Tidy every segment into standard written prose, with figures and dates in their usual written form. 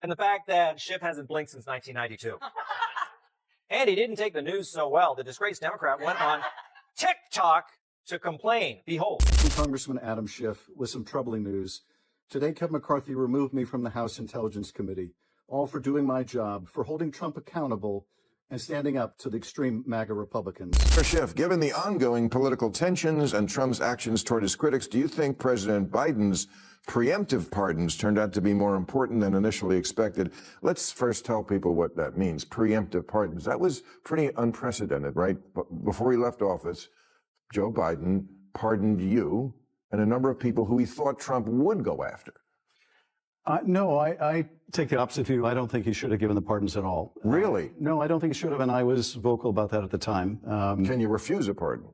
And the fact that Schiff hasn't blinked since 1992. And he didn't take the news so well. The disgraced Democrat went on TikTok to complain. Behold. Congressman Adam Schiff with some troubling news. Today, Kevin McCarthy removed me from the House Intelligence Committee, all for doing my job, for holding Trump accountable and standing up to the extreme MAGA Republicans. Mr. Schiff, given the ongoing political tensions and Trump's actions toward his critics, do you think President Biden's preemptive pardons turned out to be more important than initially expected? Let's first tell people what that means, preemptive pardons. That was pretty unprecedented, right? Before he left office, Joe Biden pardoned you and a number of people who he thought Trump would go after. No, I take the opposite view. I don't think he should have given the pardons at all. Really? No, I don't think he should have, and I was vocal about that at the time. Can you refuse a pardon?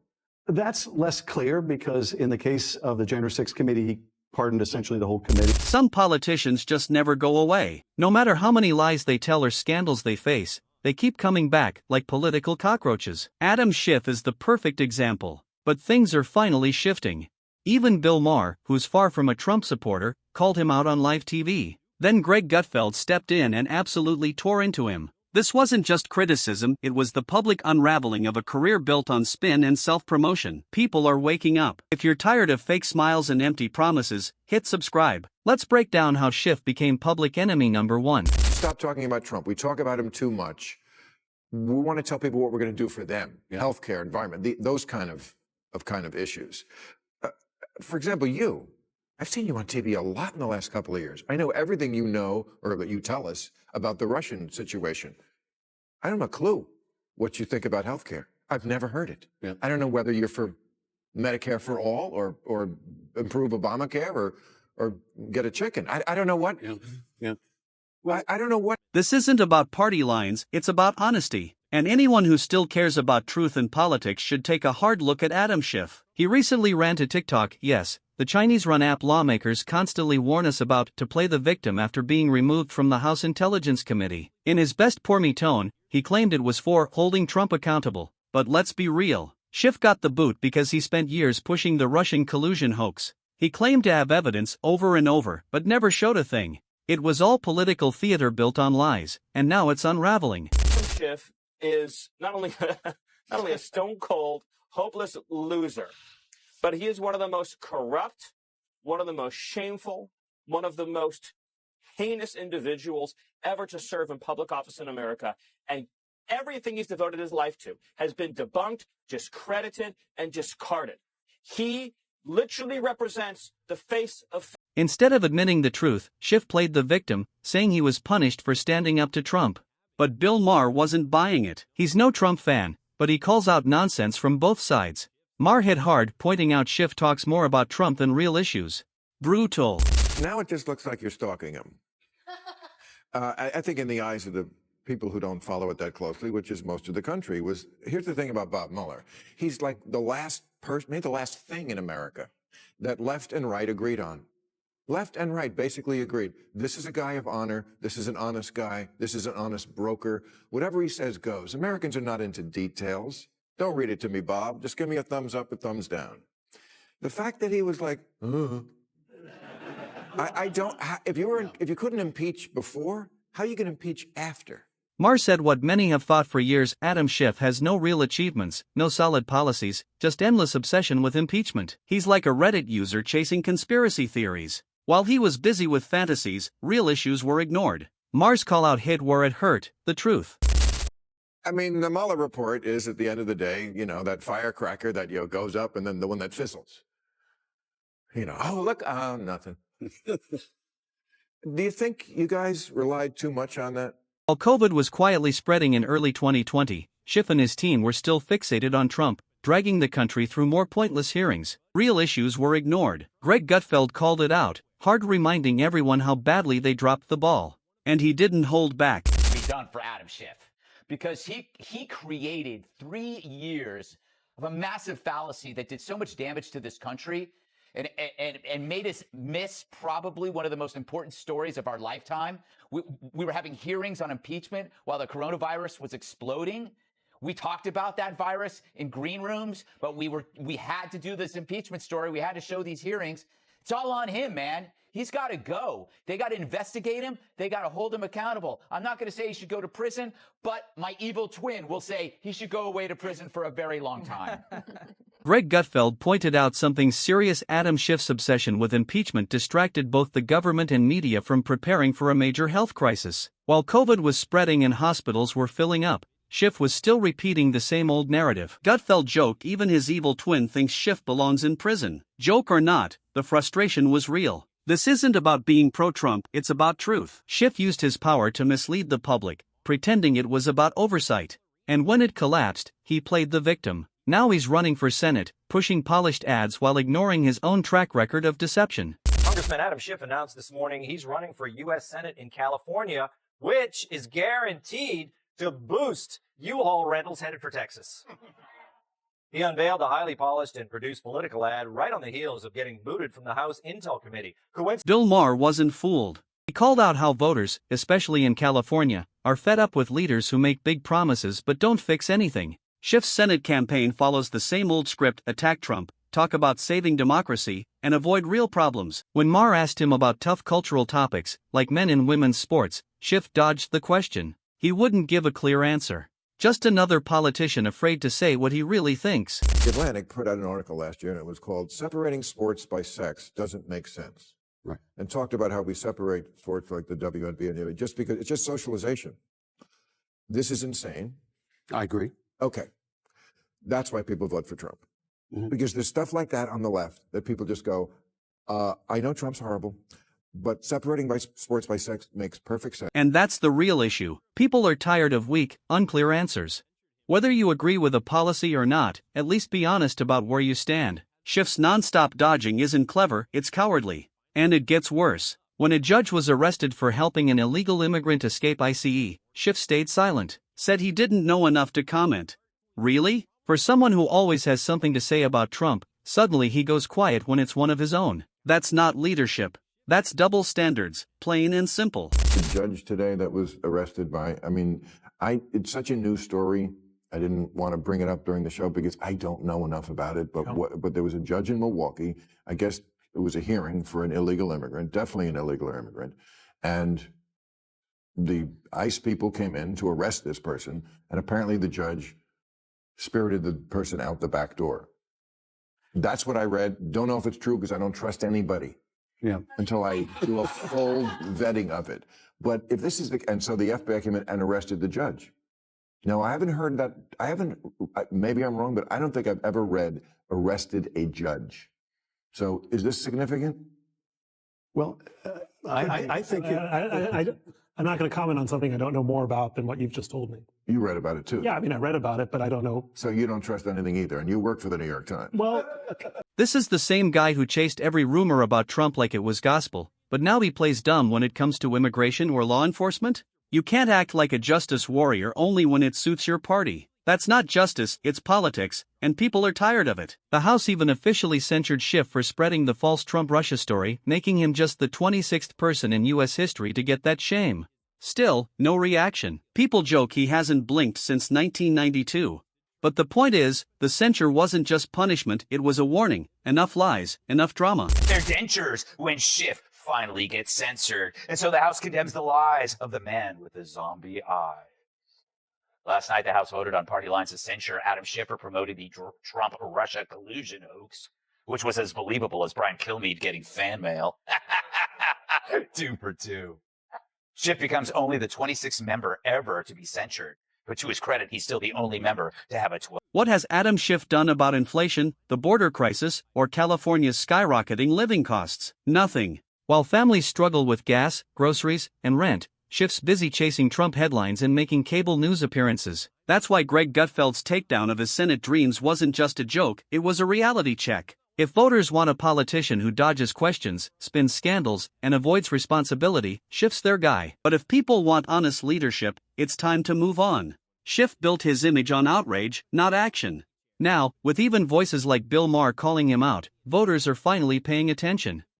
That's less clear because in the case of the January 6th committee, he pardoned essentially the whole committee. Some politicians just never go away. No matter how many lies they tell or scandals they face, they keep coming back like political cockroaches. Adam Schiff is the perfect example. But things are finally shifting. Even Bill Maher, who's far from a Trump supporter, called him out on live TV. Then Greg Gutfeld stepped in and absolutely tore into him. This wasn't just criticism, it was the public unraveling of a career built on spin and self-promotion. People are waking up. If you're tired of fake smiles and empty promises, hit subscribe. Let's break down how Schiff became public enemy number one. Stop talking about Trump. We talk about him too much. We want to tell people what we're going to do for them. Healthcare, environment, those kind of issues. For example, I've seen you on TV a lot in the last couple of years. I know everything you know, or that you tell us, about the Russian situation. I don't have a clue what you think about healthcare. I've never heard it. Yeah. I don't know whether you're for Medicare for all, or improve Obamacare, or get a chicken. I don't know what. Yeah. Well, I don't know what. This isn't about party lines, it's about honesty. And anyone who still cares about truth in politics should take a hard look at Adam Schiff. He recently ran to TikTok. Yes, the Chinese-run app lawmakers constantly warn us about to play the victim after being removed from the House Intelligence Committee. In his best poor me tone, he claimed it was for holding Trump accountable. But let's be real. Schiff got the boot because he spent years pushing the Russian collusion hoax. He claimed to have evidence over and over, but never showed a thing. It was all political theater built on lies, and now it's unraveling. Schiff is not only a stone-cold, hopeless loser, but he is one of the most corrupt, one of the most shameful, one of the most heinous individuals ever to serve in public office in America. And everything he's devoted his life to has been debunked, discredited, and discarded. He literally represents the face of... Instead of admitting the truth, Schiff played the victim, saying he was punished for standing up to Trump. But Bill Maher wasn't buying it. He's no Trump fan, but he calls out nonsense from both sides. Maher hit hard, pointing out Schiff talks more about Trump than real issues. Brutal. Now it just looks like you're stalking him. I think in the eyes of the people who don't follow it that closely, which is most of the country, here's the thing about Bob Mueller. He's like the last person, maybe the last thing in America that left and right agreed on. Left and right basically agreed. This is a guy of honor. This is an honest guy. This is an honest broker. Whatever he says goes. Americans are not into details. Don't read it to me, Bob. Just give me a thumbs up, a thumbs down. The fact that he was like, if you couldn't impeach before, how are you going to impeach after? Maher said what many have thought for years: Adam Schiff has no real achievements, no solid policies, just endless obsession with impeachment. He's like a Reddit user chasing conspiracy theories. While he was busy with fantasies, real issues were ignored. Maher's call-out hit where it hurt: the truth. I mean, the Mueller report is, at the end of the day, that firecracker that goes up and then the one that fizzles. Oh, look, nothing. Do you think you guys relied too much on that? While COVID was quietly spreading in early 2020, Schiff and his team were still fixated on Trump, dragging the country through more pointless hearings. Real issues were ignored. Greg Gutfeld called it out, hard reminding everyone how badly they dropped the ball. And he didn't hold back. Be done for Adam Schiff, because he created 3 years of a massive fallacy that did so much damage to this country and made us miss probably one of the most important stories of our lifetime. We were having hearings on impeachment while the coronavirus was exploding. We talked about that virus in green rooms, but we had to do this impeachment story. We had to show these hearings. It's all on him, man. He's got to go. They got to investigate him. They got to hold him accountable. I'm not going to say he should go to prison, but my evil twin will say he should go away to prison for a very long time. Greg Gutfeld pointed out something serious. Adam Schiff's obsession with impeachment distracted both the government and media from preparing for a major health crisis. While COVID was spreading and hospitals were filling up, Schiff was still repeating the same old narrative. Gutfeld joked even his evil twin thinks Schiff belongs in prison. Joke or not, the frustration was real. This isn't about being pro-Trump, it's about truth. Schiff used his power to mislead the public, pretending it was about oversight. And when it collapsed, he played the victim. Now he's running for Senate, pushing polished ads while ignoring his own track record of deception. Congressman Adam Schiff announced this morning he's running for U.S. Senate in California, which is guaranteed to boost U-Haul rentals headed for Texas. He unveiled a highly polished and produced political ad right on the heels of getting booted from the House Intel Committee. Bill Maher wasn't fooled. He called out how voters, especially in California, are fed up with leaders who make big promises but don't fix anything. Schiff's Senate campaign follows the same old script: attack Trump, talk about saving democracy, and avoid real problems. When Maher asked him about tough cultural topics, like men and women's sports, Schiff dodged the question. He wouldn't give a clear answer. Just another politician afraid to say what he really thinks. The Atlantic put out an article last year, and it was called "Separating Sports by Sex Doesn't Make Sense." Right. And talked about how we separate sports like the WNBA and the just because it's just socialization. This is insane. I agree. Okay. That's why people vote for Trump. Mm-hmm. Because there's stuff like that on the left that people just go, I know Trump's horrible, but separating by sports by sex makes perfect sense. And that's the real issue. People are tired of weak, unclear answers. Whether you agree with a policy or not, at least be honest about where you stand. Schiff's nonstop dodging isn't clever, it's cowardly. And it gets worse. When a judge was arrested for helping an illegal immigrant escape ICE, Schiff stayed silent, said he didn't know enough to comment. Really? For someone who always has something to say about Trump, suddenly he goes quiet when it's one of his own. That's not leadership. That's double standards, plain and simple. The judge today that was arrested by, it's such a new story. I didn't want to bring it up during the show because I don't know enough about it, but there was a judge in Milwaukee. I guess it was a hearing for an illegal immigrant, definitely an illegal immigrant. And the ICE people came in to arrest this person, and apparently the judge spirited the person out the back door. That's what I read. Don't know if it's true because I don't trust anybody. Yeah. Until I do a full vetting of it. But if this is and so the FBI came in and arrested the judge. Now, I haven't heard that. Maybe I'm wrong, but I don't think I've ever read arrested a judge. So is this significant? Well, I think I'm not going to comment on something I don't know more about than what you've just told me. You read about it too. Yeah, I read about it, but I don't know. So you don't trust anything either, and you work for the New York Times. Well, this is the same guy who chased every rumor about Trump like it was gospel, but now he plays dumb when it comes to immigration or law enforcement? You can't act like a justice warrior only when it suits your party. That's not justice, it's politics, and people are tired of it. The House even officially censured Schiff for spreading the false Trump-Russia story, making him just the 26th person in U.S. history to get that shame. Still, no reaction. People joke he hasn't blinked since 1992. But the point is, the censure wasn't just punishment, it was a warning. Enough lies, enough drama. Their dentures when Schiff finally gets censored. And so the House condemns the lies of the man with the zombie eye. Last night, the House voted on party lines to censure Adam Schiff for promoting the Trump-Russia collusion hoax, which was as believable as Brian Kilmeade getting fan mail. 2 for 2. Schiff becomes only the 26th member ever to be censured, but to his credit, he's still the only member to have a 12. What has Adam Schiff done about inflation, the border crisis, or California's skyrocketing living costs? Nothing. While families struggle with gas, groceries, and rent, Schiff's busy chasing Trump headlines and making cable news appearances. That's why Greg Gutfeld's takedown of his Senate dreams wasn't just a joke, it was a reality check. If voters want a politician who dodges questions, spins scandals, and avoids responsibility, Schiff's their guy. But if people want honest leadership, it's time to move on. Schiff built his image on outrage, not action. Now, with even voices like Bill Maher calling him out, voters are finally paying attention.